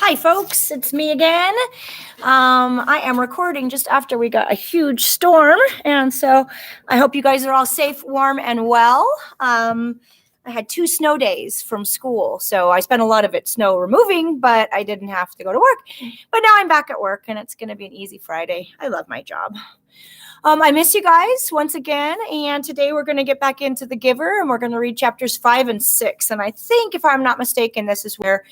Hi, folks. It's me again. I am recording just after we got a huge storm, and so I hope you guys are all safe, warm, and well. I had 2 snow days from school, so I spent a lot of it snow removing, but I didn't have to go to work. But now I'm back at work, and it's going to be an easy Friday. I love my job. I miss you guys once again, and today we're going to get back into The Giver, and we're going to read chapters 5 and 6. And I think, if I'm not mistaken, this is where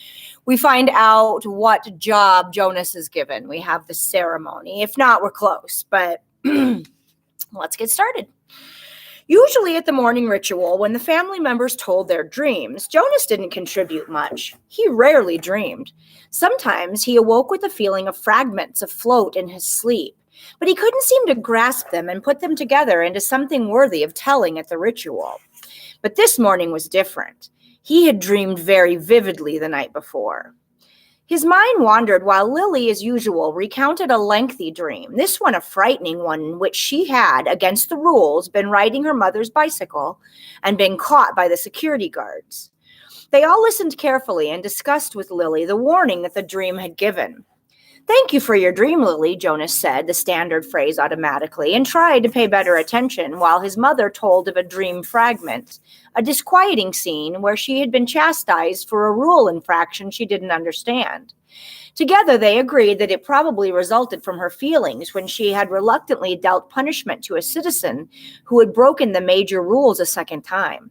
we find out what job Jonas is given. We have the ceremony. If not, we're close, but let's get started. Usually at the morning ritual, when the family members told their dreams, Jonas didn't contribute much. He rarely dreamed. Sometimes he awoke with a feeling of fragments afloat in his sleep, but he couldn't seem to grasp them and put them together into something worthy of telling at the ritual. But this morning was different. He had dreamed very vividly the night before. His mind wandered while Lily, as usual, recounted a lengthy dream, this one a frightening one in which she had, against the rules, been riding her mother's bicycle and been caught by the security guards. They all listened carefully and discussed with Lily the warning that the dream had given. "Thank you for your dream, Lily," Jonas said, the standard phrase automatically, and tried to pay better attention while his mother told of a dream fragment, a disquieting scene where she had been chastised for a rule infraction she didn't understand. Together they agreed that it probably resulted from her feelings when she had reluctantly dealt punishment to a citizen who had broken the major rules a second time.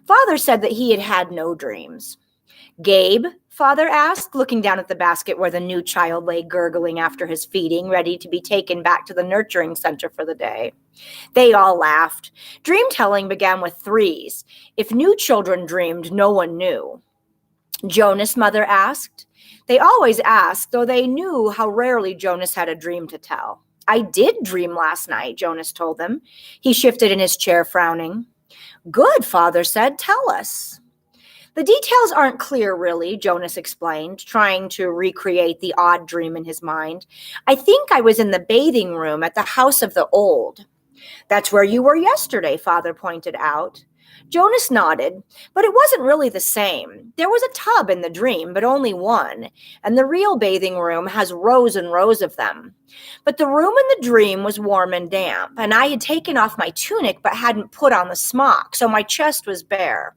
Father said that he had had no dreams. "Gabe?" Father asked, looking down at the basket where the new child lay gurgling after his feeding, ready to be taken back to the nurturing center for the day. They all laughed. Dream-telling began with 3s. If new children dreamed, no one knew. "Jonas?" Mother asked. They always asked, though they knew how rarely Jonas had a dream to tell. "I did dream last night," Jonas told them. He shifted in his chair, frowning. "Good," Father said. "Tell us." "The details aren't clear, really," Jonas explained, trying to recreate the odd dream in his mind. "I think I was in the bathing room at the House of the Old." "That's where you were yesterday," Father pointed out. Jonas nodded, but it wasn't really the same. There was a tub in the dream, but only one, and the real bathing room has rows and rows of them. But the room in the dream was warm and damp, and I had taken off my tunic but hadn't put on the smock, so my chest was bare.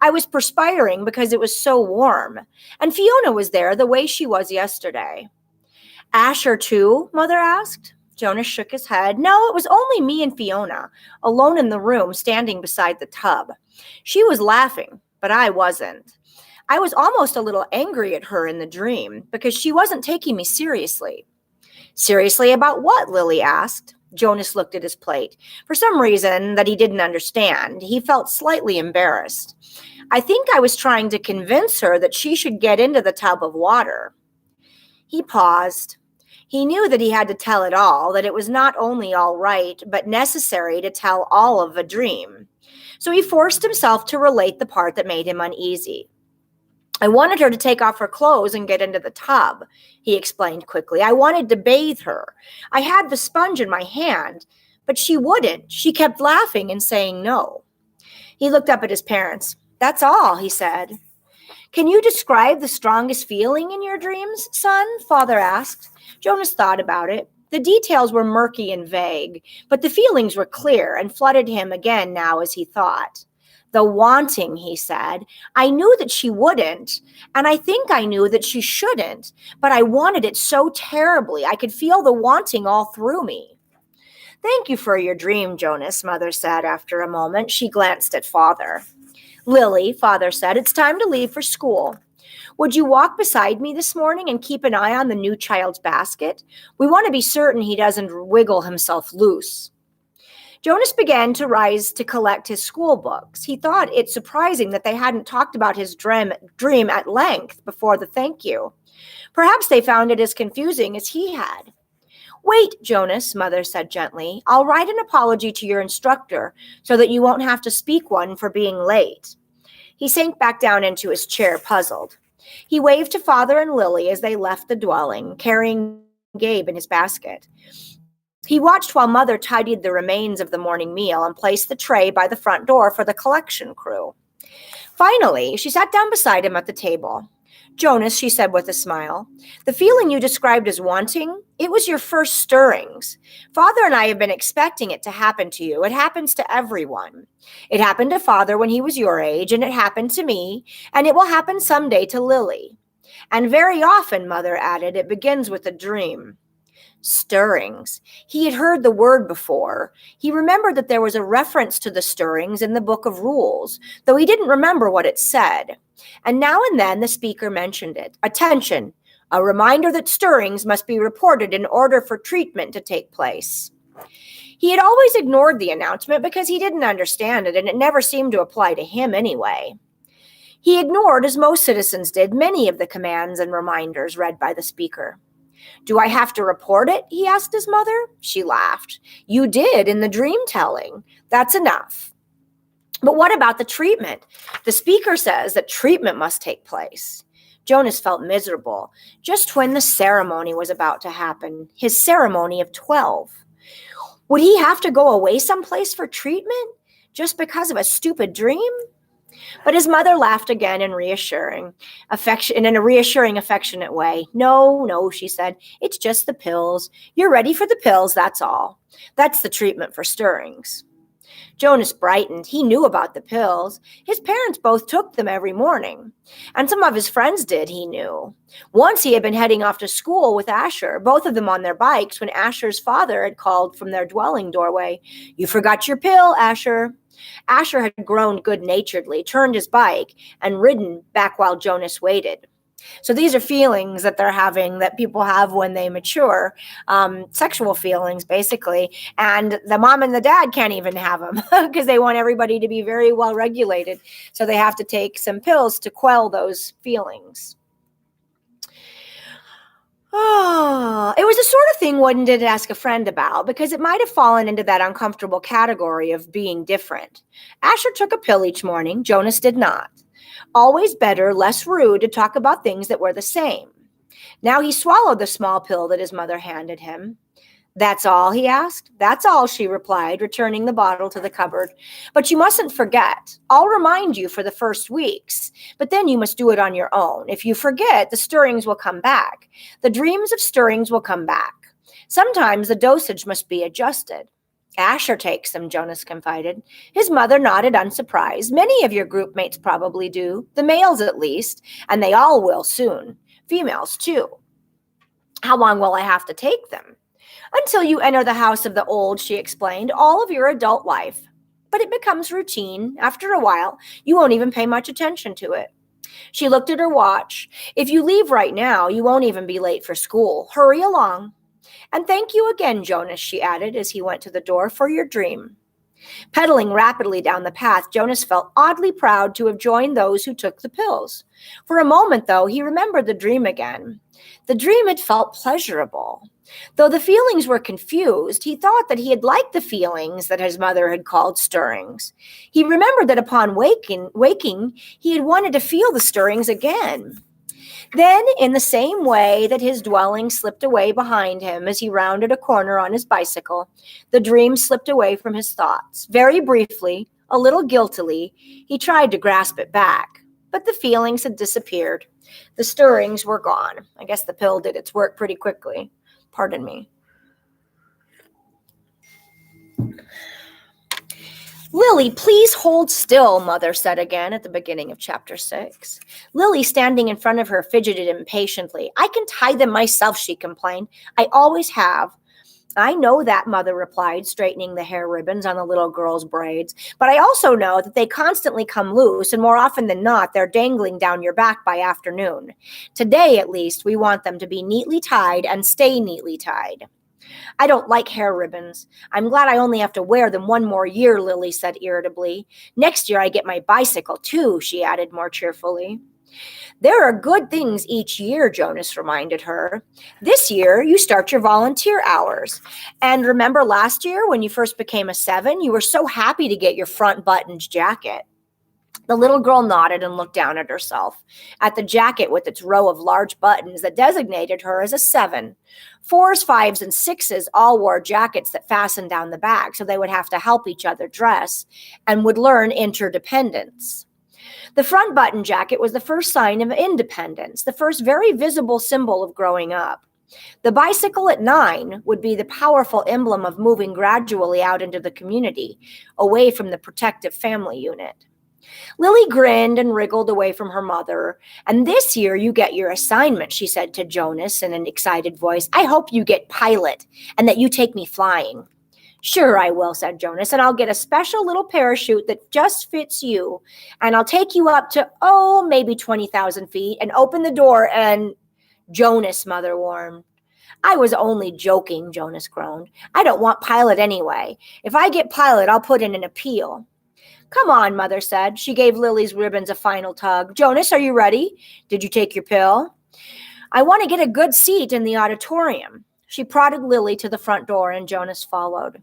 I was perspiring because it was so warm, and Fiona was there the way she was yesterday. "Asher too?" Mother asked. Jonas shook his head. "No, it was only me and Fiona, alone in the room, standing beside the tub. She was laughing, but I wasn't. I was almost a little angry at her in the dream because she wasn't taking me seriously." "Seriously about what?" Lily asked. Jonas looked at his plate. For some reason that he didn't understand, he felt slightly embarrassed. "I think I was trying to convince her that she should get into the tub of water." He paused. He knew that he had to tell it all, that it was not only all right, but necessary to tell all of a dream. So he forced himself to relate the part that made him uneasy. "I wanted her to take off her clothes and get into the tub," he explained quickly. "I wanted to bathe her. I had the sponge in my hand, but she wouldn't. She kept laughing and saying no." He looked up at his parents. "That's all," he said. "Can you describe the strongest feeling in your dreams, son?" Father asked. Jonas thought about it. The details were murky and vague, but the feelings were clear and flooded him again now as he thought. "The wanting," he said. "I knew that she wouldn't, and I think I knew that she shouldn't, but I wanted it so terribly. I could feel the wanting all through me." "Thank you for your dream, Jonas," Mother said after a moment. She glanced at Father. "Lily," Father said, "it's time to leave for school. Would you walk beside me this morning and keep an eye on the new child's basket? We want to be certain he doesn't wiggle himself loose." Jonas began to rise to collect his school books. He thought it surprising that they hadn't talked about his dream at length before the thank you. Perhaps they found it as confusing as he had. "Wait, Jonas," Mother said gently. "I'll write an apology to your instructor so that you won't have to speak one for being late." He sank back down into his chair, puzzled. He waved to Father and Lily as they left the dwelling, carrying Gabe in his basket. He watched while Mother tidied the remains of the morning meal and placed the tray by the front door for the collection crew. Finally, she sat down beside him at the table. Jonas, she said with a smile, the feeling you described as wanting, it was your first stirrings. Father and I have been expecting it to happen to you. It happens to everyone. It happened to Father when he was your age, and it happened to me, and it will happen someday to Lily. And very often, Mother added, it begins with a dream. Stirrings. He had heard the word before. He remembered that there was a reference to the stirrings in the Book of Rules, though he didn't remember what it said. And now and then the speaker mentioned it. Attention, a reminder that stirrings must be reported in order for treatment to take place. He had always ignored the announcement because he didn't understand it, and it never seemed to apply to him anyway. He ignored, as most citizens did, many of the commands and reminders read by the speaker. Do I have to report it? He asked his mother. She laughed. You did in the dream telling. That's enough. But what about the treatment? The speaker says that treatment must take place. Jonas felt miserable just when the ceremony was about to happen, his ceremony of 12. Would he have to go away someplace for treatment just because of a stupid dream? But his mother laughed again in a reassuring, affectionate way. No, she said. It's just the pills. You're ready for the pills, that's all. That's the treatment for stirrings. Jonas brightened. He knew about the pills. His parents both took them every morning. And some of his friends did, he knew. Once he had been heading off to school with Asher, both of them on their bikes, when Asher's father had called from their dwelling doorway. You forgot your pill, Asher. Asher had groaned good-naturedly, turned his bike, and ridden back while Jonas waited. So these are feelings that they're having, that people have when they mature, sexual feelings, basically. And the mom and the dad can't even have them because they want everybody to be very well regulated. So they have to take some pills to quell those feelings. Oh, it was the sort of thing one did ask a friend about because it might have fallen into that uncomfortable category of being different. Asher took a pill each morning. Jonas did not. Always better, less rude to talk about things that were the same. Now he swallowed the small pill that his mother handed him. That's all, he asked. That's all, she replied, returning the bottle to the cupboard. But you mustn't forget. I'll remind you for the first weeks, but then you must do it on your own. If you forget, the stirrings will come back. The dreams of stirrings will come back. Sometimes the dosage must be adjusted. Asher takes them, Jonas confided. His mother nodded unsurprised. Many of your group mates probably do, the males at least, and they all will soon. Females, too. How long will I have to take them? Until you enter the house of the old, she explained, all of your adult life. But it becomes routine. After a while, you won't even pay much attention to it. She looked at her watch. If you leave right now, you won't even be late for school. Hurry along. And thank you again, Jonas, she added as he went to the door, for your dream. Pedaling rapidly down the path, Jonas felt oddly proud to have joined those who took the pills. For a moment, though, he remembered the dream again. The dream had felt pleasurable. Though the feelings were confused, he thought that he had liked the feelings that his mother had called stirrings. He remembered that upon waking, he had wanted to feel the stirrings again. Then, in the same way that his dwelling slipped away behind him as he rounded a corner on his bicycle, the dream slipped away from his thoughts. Very briefly, a little guiltily, he tried to grasp it back, but the feelings had disappeared. The stirrings were gone. I guess the pill did its work pretty quickly. Pardon me. Lily, please hold still, Mother said again at the beginning of chapter 6. Lily, standing in front of her, fidgeted impatiently. I can tie them myself, she complained. I always have. I know that, Mother replied, straightening the hair ribbons on the little girl's braids. But I also know that they constantly come loose, and more often than not, they're dangling down your back by afternoon. Today, at least, we want them to be neatly tied and stay neatly tied. I don't like hair ribbons. I'm glad I only have to wear them one more year, Lily said irritably. Next year I get my bicycle too, she added more cheerfully. There are good things each year, Jonas reminded her. This year, you start your volunteer hours. And remember last year when you first became a 7, you were so happy to get your front buttoned jacket. The little girl nodded and looked down at herself, at the jacket with its row of large buttons that designated her as a 7. 4s, 5s, and 6s all wore jackets that fastened down the back, so they would have to help each other dress and would learn interdependence. The front button jacket was the first sign of independence, the first very visible symbol of growing up. The bicycle at 9 would be the powerful emblem of moving gradually out into the community, away from the protective family unit. Lily grinned and wriggled away from her mother. "And this year you get your assignment," she said to Jonas in an excited voice. "I hope you get pilot and that you take me flying." "Sure I will," said Jonas, "and I'll get a special little parachute that just fits you. And I'll take you up to, maybe 20,000 feet and open the door and—" Jonas' mother warned. "I was only joking," Jonas groaned. "I don't want pilot anyway. If I get pilot, I'll put in an appeal." "Come on," Mother said. She gave Lily's ribbons a final tug. "Jonas, are you ready? Did you take your pill?" "I want to get a good seat in the auditorium." She prodded Lily to the front door, and Jonas followed.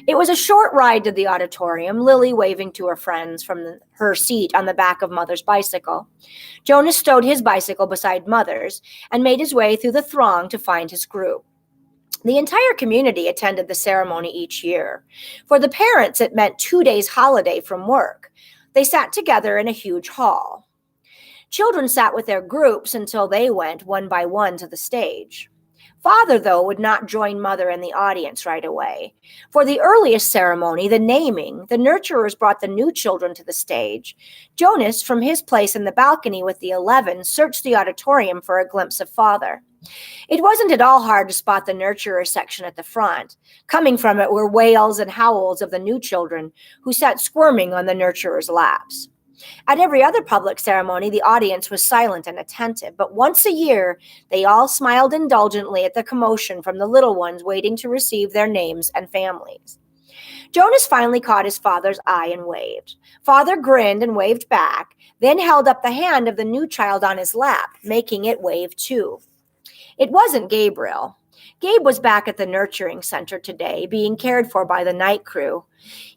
It was a short ride to the auditorium, Lily waving to her friends from her seat on the back of Mother's bicycle. Jonas stowed his bicycle beside Mother's and made his way through the throng to find his group. The entire community attended the ceremony each year. For the parents, it meant 2 days holiday from work. They sat together in a huge hall. Children sat with their groups until they went one by one to the stage. Father, though, would not join Mother in the audience right away. For the earliest ceremony, the naming, the nurturers brought the new children to the stage. Jonas, from his place in the balcony with the 11, searched the auditorium for a glimpse of Father. It wasn't at all hard to spot the nurturer section at the front. Coming from it were wails and howls of the new children, who sat squirming on the nurturer's laps. At every other public ceremony, the audience was silent and attentive, but once a year, they all smiled indulgently at the commotion from the little ones waiting to receive their names and families. Jonas finally caught his father's eye and waved. Father grinned and waved back, then held up the hand of the new child on his lap, making it wave too. It wasn't Gabriel. Gabe was back at the nurturing center today, being cared for by the night crew.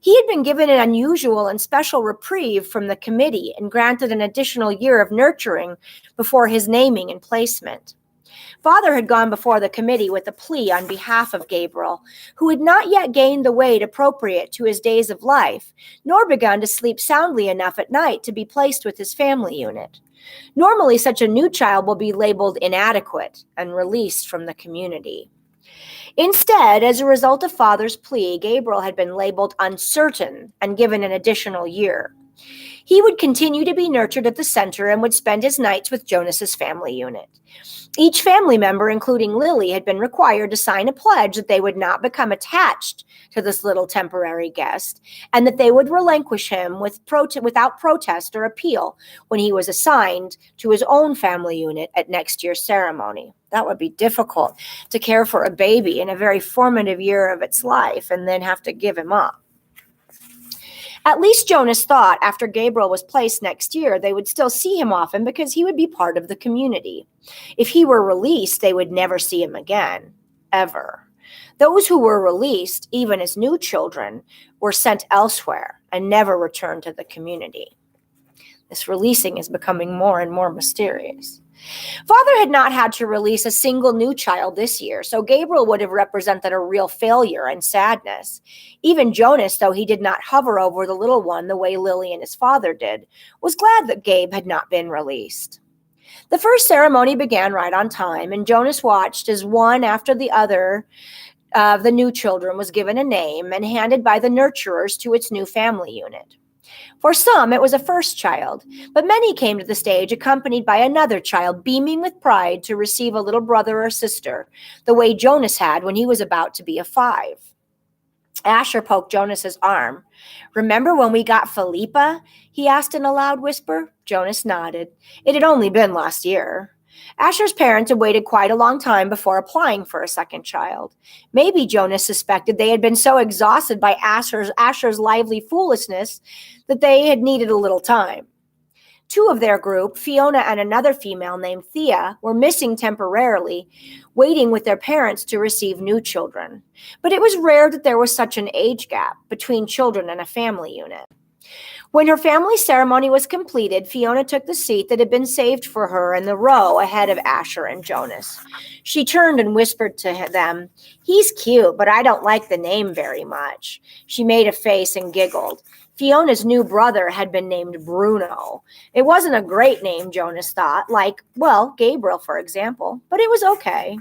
He had been given an unusual and special reprieve from the committee and granted an additional year of nurturing before his naming and placement. Father had gone before the committee with a plea on behalf of Gabriel, who had not yet gained the weight appropriate to his days of life, nor begun to sleep soundly enough at night to be placed with his family unit. Normally, such a new child will be labeled inadequate and released from the community. Instead, as a result of Father's plea, Gabriel had been labeled uncertain and given an additional year. He would continue to be nurtured at the center and would spend his nights with Jonas's family unit. Each family member, including Lily, had been required to sign a pledge that they would not become attached to this little temporary guest and that they would relinquish him without protest or appeal when he was assigned to his own family unit at next year's ceremony. That would be difficult to care for a baby in a very formative year of its life and then have to give him up. At least Jonas thought after Gabriel was placed next year, they would still see him often because he would be part of the community. If he were released, they would never see him again, ever. Those who were released, even as new children, were sent elsewhere and never returned to the community. This releasing is becoming more and more mysterious. Father had not had to release a single new child this year, so Gabriel would have represented a real failure and sadness. Even Jonas, though he did not hover over the little one the way Lily and his father did, was glad that Gabe had not been released. The first ceremony began right on time, and Jonas watched as one after the other of the new children was given a name and handed by the nurturers to its new family unit. For some, it was a first child, but many came to the stage accompanied by another child, beaming with pride to receive a little brother or sister, the way Jonas had when he was about to be a 5. Asher poked Jonas's arm. "Remember when we got Philippa?" he asked in a loud whisper. Jonas nodded. It had only been last year. Asher's parents had waited quite a long time before applying for a second child. Maybe Jonas suspected they had been so exhausted by Asher's lively foolishness that they had needed a little time. 2 of their group, Fiona and another female named Thea, were missing temporarily, waiting with their parents to receive new children. But it was rare that there was such an age gap between children and a family unit. When her family ceremony was completed, Fiona took the seat that had been saved for her in the row ahead of Asher and Jonas. She turned and whispered to them, "He's cute, but I don't like the name very much." She made a face and giggled. Fiona's new brother had been named Bruno. It wasn't a great name, Jonas thought, like, well, Gabriel, for example, but it was okay.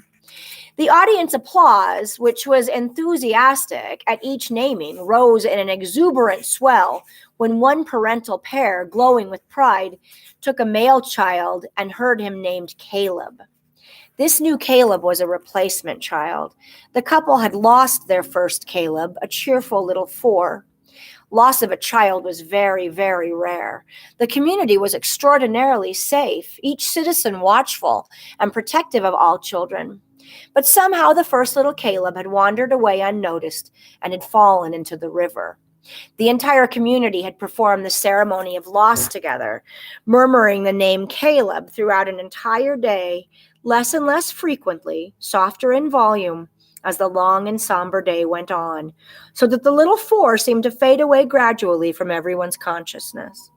The audience applause, which was enthusiastic at each naming, rose in an exuberant swell when one parental pair, glowing with pride, took a male child and heard him named Caleb. This new Caleb was a replacement child. The couple had lost their first Caleb, a cheerful little 4. Loss of a child was very, very rare. The community was extraordinarily safe, each citizen watchful and protective of all children. But somehow the first little Caleb had wandered away unnoticed and had fallen into the river. The entire community had performed the ceremony of loss together, murmuring the name Caleb throughout an entire day, less and less frequently, softer in volume, as the long and somber day went on, so that the little 4 seemed to fade away gradually from everyone's consciousness.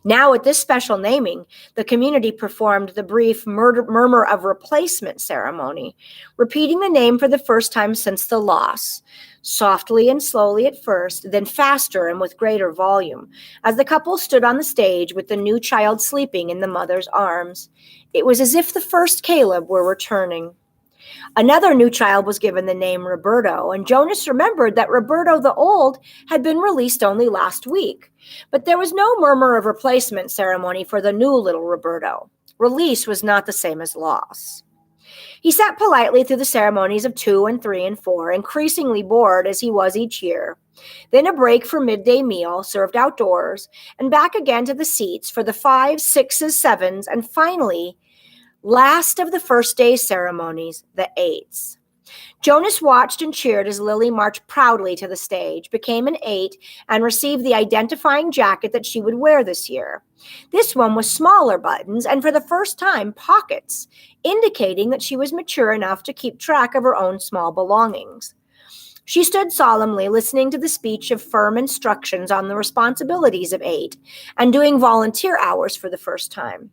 Now, at this special naming, the community performed the brief murmur of replacement ceremony, repeating the name for the first time since the loss, softly and slowly at first, then faster and with greater volume, as the couple stood on the stage with the new child sleeping in the mother's arms. It was as if the first Caleb were returning. Another new child was given the name Roberto, and Jonas remembered that Roberto the Old had been released only last week. But there was no murmur of replacement ceremony for the new little Roberto. Release was not the same as loss. He sat politely through the ceremonies of 2 and 3 and 4, increasingly bored as he was each year. Then a break for midday meal, served outdoors, and back again to the seats for the 5s, 6s, 7s, and finally, last of the first day's ceremonies, the 8s. Jonas watched and cheered as Lily marched proudly to the stage, became an 8, and received the identifying jacket that she would wear this year. This one was smaller buttons and for the first time pockets, indicating that she was mature enough to keep track of her own small belongings. She stood solemnly listening to the speech of firm instructions on the responsibilities of 8 and doing volunteer hours for the first time.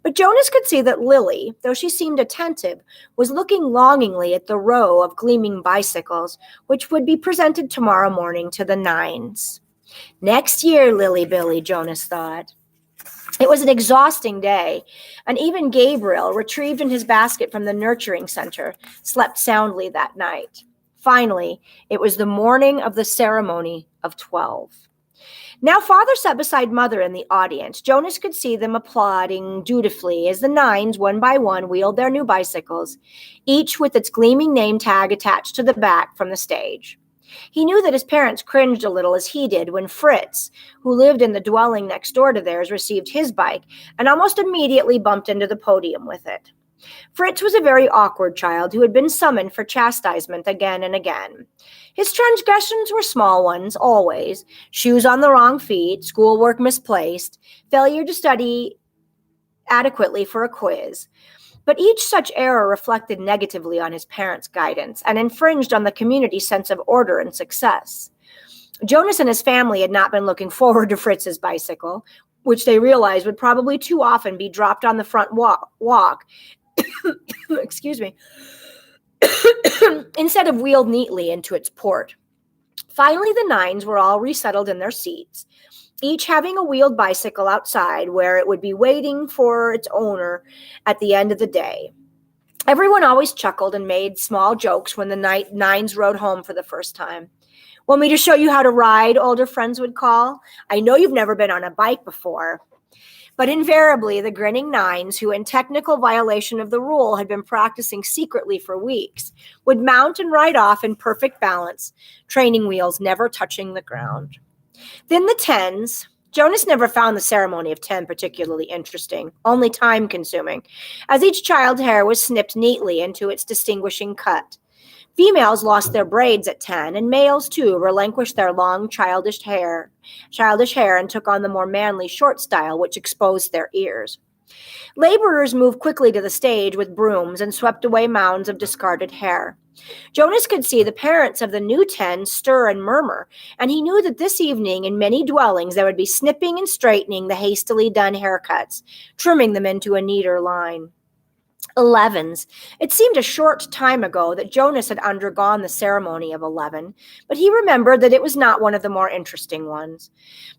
But Jonas could see that Lily, though she seemed attentive, was looking longingly at the row of gleaming bicycles, which would be presented tomorrow morning to the 9s. Next year, Lily Billy, Jonas thought. It was an exhausting day, and even Gabriel, retrieved in his basket from the nurturing center, slept soundly that night. Finally, it was the morning of the ceremony of 12. Now Father sat beside Mother in the audience. Jonas could see them applauding dutifully as the 9s, one by one, wheeled their new bicycles, each with its gleaming name tag attached to the back from the stage. He knew that his parents cringed a little as he did when Fritz, who lived in the dwelling next door to theirs, received his bike and almost immediately bumped into the podium with it. Fritz was a very awkward child who had been summoned for chastisement again and again. His transgressions were small ones, always: shoes on the wrong feet, schoolwork misplaced, failure to study adequately for a quiz. But each such error reflected negatively on his parents' guidance and infringed on the community's sense of order and success. Jonas and his family had not been looking forward to Fritz's bicycle, which they realized would probably too often be dropped on the front walk excuse me, instead of wheeled neatly into its port. Finally, the 9s were all resettled in their seats, each having a wheeled bicycle outside where it would be waiting for its owner at the end of the day. Everyone always chuckled and made small jokes when the 9s rode home for the first time. "Want me to show you how to ride?" older friends would call. "I know you've never been on a bike before." But invariably, the grinning 9s, who in technical violation of the rule had been practicing secretly for weeks, would mount and ride off in perfect balance, training wheels never touching the ground. Then the 10s. Jonas never found the ceremony of 10 particularly interesting, only time-consuming, as each child's hair was snipped neatly into its distinguishing cut. Females lost their braids at 10, and males, too, relinquished their long childish hair and took on the more manly short style, which exposed their ears. Laborers moved quickly to the stage with brooms and swept away mounds of discarded hair. Jonas could see the parents of the new 10 stir and murmur, and he knew that this evening in many dwellings there would be snipping and straightening the hastily done haircuts, trimming them into a neater line. 11s. It seemed a short time ago that Jonas had undergone the ceremony of 11, but he remembered that it was not one of the more interesting ones.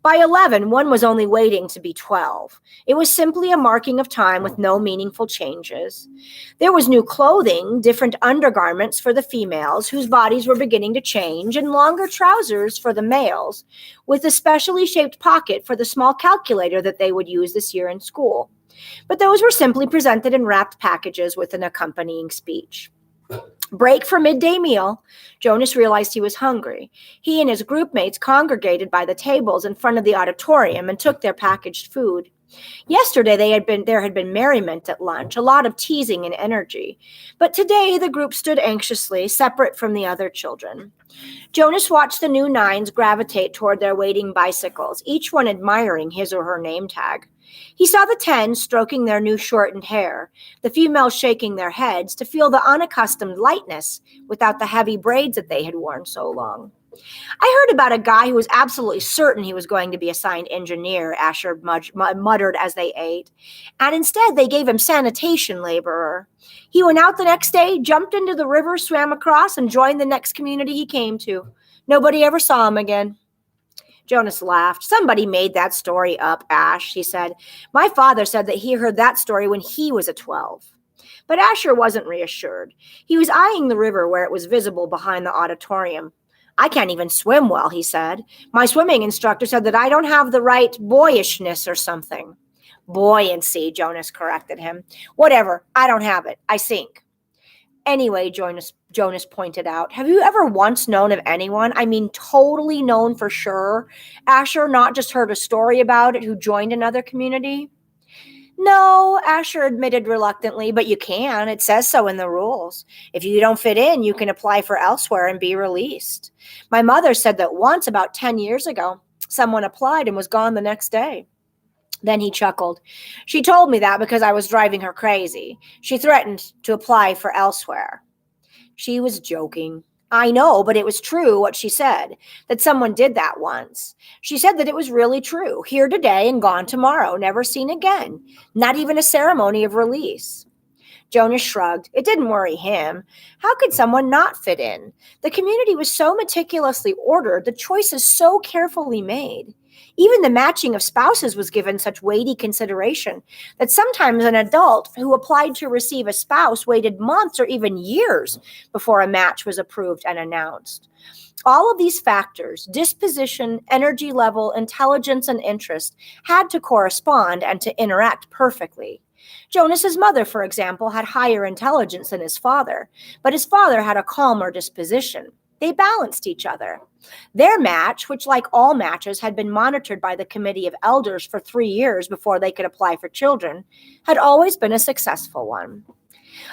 By 11, one was only waiting to be 12. It was simply a marking of time with no meaningful changes. There was new clothing, different undergarments for the females whose bodies were beginning to change, and longer trousers for the males, with a specially shaped pocket for the small calculator that they would use this year in school. But those were simply presented in wrapped packages with an accompanying speech. Break for midday meal. Jonas realized he was hungry. He and his group mates congregated by the tables in front of the auditorium and took their packaged food. Yesterday there had been merriment at lunch, a lot of teasing and energy. But today the group stood anxiously, separate from the other children. Jonas watched the new 9s gravitate toward their waiting bicycles, each one admiring his or her name tag. He saw the 10 stroking their new shortened hair, the females shaking their heads to feel the unaccustomed lightness without the heavy braids that they had worn so long. I heard about a guy who was absolutely certain he was going to be assigned engineer, Asher muttered as they ate, and instead they gave him sanitation laborer. He went out the next day, jumped into the river, swam across, and joined the next community he came to. Nobody ever saw him again. Jonas laughed. Somebody made that story up, Ash, he said. My father said that he heard that story when he was a 12. But Asher wasn't reassured. He was eyeing the river where it was visible behind the auditorium. I can't even swim well, he said. My swimming instructor said that I don't have the right boyishness or something. Buoyancy, Jonas corrected him. Whatever, I don't have it. I sink. Anyway, Jonas pointed out, have you ever once known of anyone, I mean totally known for sure, Asher, not just heard a story about it, who joined another community? No, Asher admitted reluctantly, but you can. It says so in the rules. If you don't fit in, you can apply for elsewhere and be released. My mother said that once, about 10 years ago, someone applied and was gone the next day. Then he chuckled. She told me that because I was driving her crazy. She threatened to apply for elsewhere. She was joking. I know, but it was true what she said, that someone did that once. She said that it was really true. Here today and gone tomorrow, never seen again. Not even a ceremony of release. Jonas shrugged. It didn't worry him. How could someone not fit in? The community was so meticulously ordered, the choices so carefully made. Even the matching of spouses was given such weighty consideration that sometimes an adult who applied to receive a spouse waited months or even years before a match was approved and announced. All of these factors, disposition, energy level, intelligence, and interest, had to correspond and to interact perfectly. Jonas's mother, for example, had higher intelligence than his father, but his father had a calmer disposition. They balanced each other. Their match, which like all matches had been monitored by the committee of elders for 3 years before they could apply for children, had always been a successful one.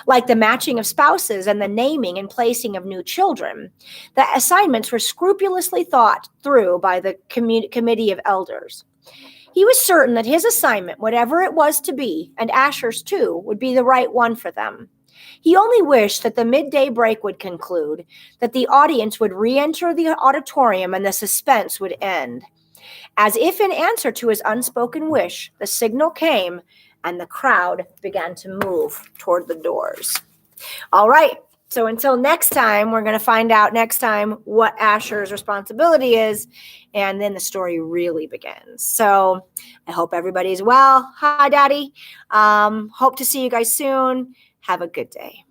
Like the matching of spouses and the naming and placing of new children, the assignments were scrupulously thought through by the committee of elders. He was certain that his assignment, whatever it was to be, and Asher's too, would be the right one for them. He only wished that the midday break would conclude, that the audience would re-enter the auditorium and the suspense would end. As if in answer to his unspoken wish, the signal came and the crowd began to move toward the doors. All right, so until next time, we're going to find out next time what Asher's responsibility is, and then the story really begins. So I hope everybody's well. Hi, Daddy. Hope to see you guys soon. Have a good day.